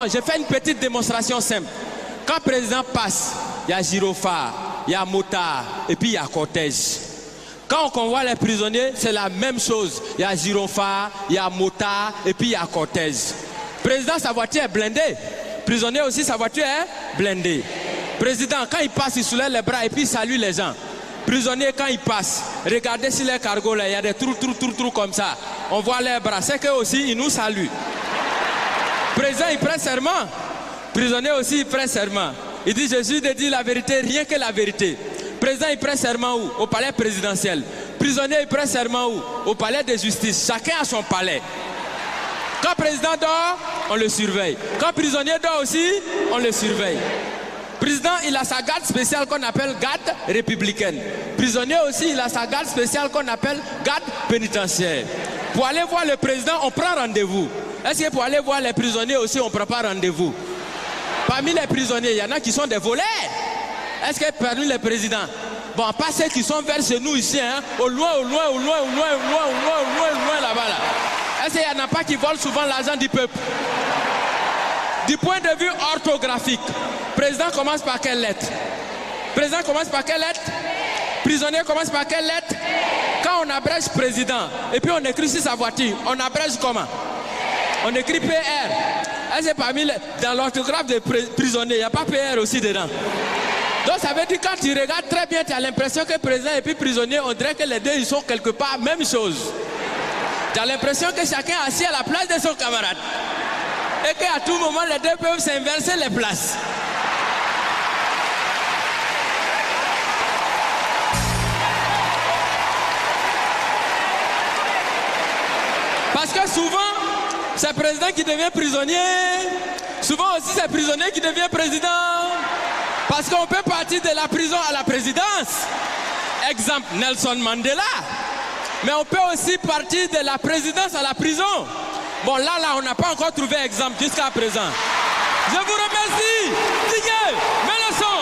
Je fais une petite démonstration simple. Quand le président passe, il y a gyrophare, il y a motard et puis il y a cortège. Quand on convoie les prisonniers, c'est la même chose. Il y a gyrophare, il y a motard et puis il y a cortège. Président, sa voiture est blindée. Prisonnier aussi, sa voiture est blindée. Président, quand il passe, il soulève les bras et puis il salue les gens. Prisonnier, quand il passe, regardez sur les cargos là, il y a des trous comme ça. On voit les bras. C'est qu'eux aussi, ils nous saluent. Président, il prend serment. Prisonnier aussi, il prend serment. Il dit, Jésus de dire la vérité, rien que la vérité. Président, il prend serment où? Au palais présidentiel. Prisonnier, il prend serment où? Au palais de justice. Chacun a son palais. Quand président dort, on le surveille. Quand prisonnier dort aussi, on le surveille. Président, il a sa garde spéciale qu'on appelle garde républicaine. Prisonnier aussi, il a sa garde spéciale qu'on appelle garde pénitentiaire. Pour aller voir le président, on prend rendez-vous. Est-ce que pour aller voir les prisonniers aussi, on ne prend pas rendez-vous? Parmi les prisonniers, il y en a qui sont des voleurs. Est-ce que parmi les présidents, bon, pas ceux qui sont vers chez nous ici, hein, au loin là-bas, là. Est-ce qu'il n'y en a pas qui volent souvent l'argent du peuple? Du point de vue orthographique, président commence par quelle lettre? Président commence par quelle lettre? Prisonnier commence par quelle lettre? Quand on abrège président, et puis on écrit sur sa voiture, on abrège comment? On écrit PR. Est-ce que parmi dans l'orthographe des prisonniers, il n'y a pas PR aussi dedans? Donc ça veut dire quand tu regardes très bien, tu as l'impression que président et puis prisonnier, on dirait que les deux ils sont quelque part même chose. Tu as l'impression que chacun est assis à la place de son camarade. Et qu'à tout moment, les deux peuvent s'inverser les places. Parce que souvent, c'est le président qui devient prisonnier. Souvent aussi, c'est le prisonnier qui devient président. Parce qu'on peut partir de la prison à la présidence. Exemple, Nelson Mandela. Mais on peut aussi partir de la présidence à la prison. Bon, là, on n'a pas encore trouvé exemple jusqu'à présent. Je vous remercie. Digne, mets le son.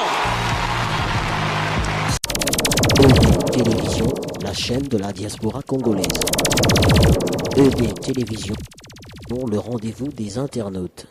ED Télévision, la chaîne de la diaspora congolaise. ED Télévision, le rendez-vous des internautes.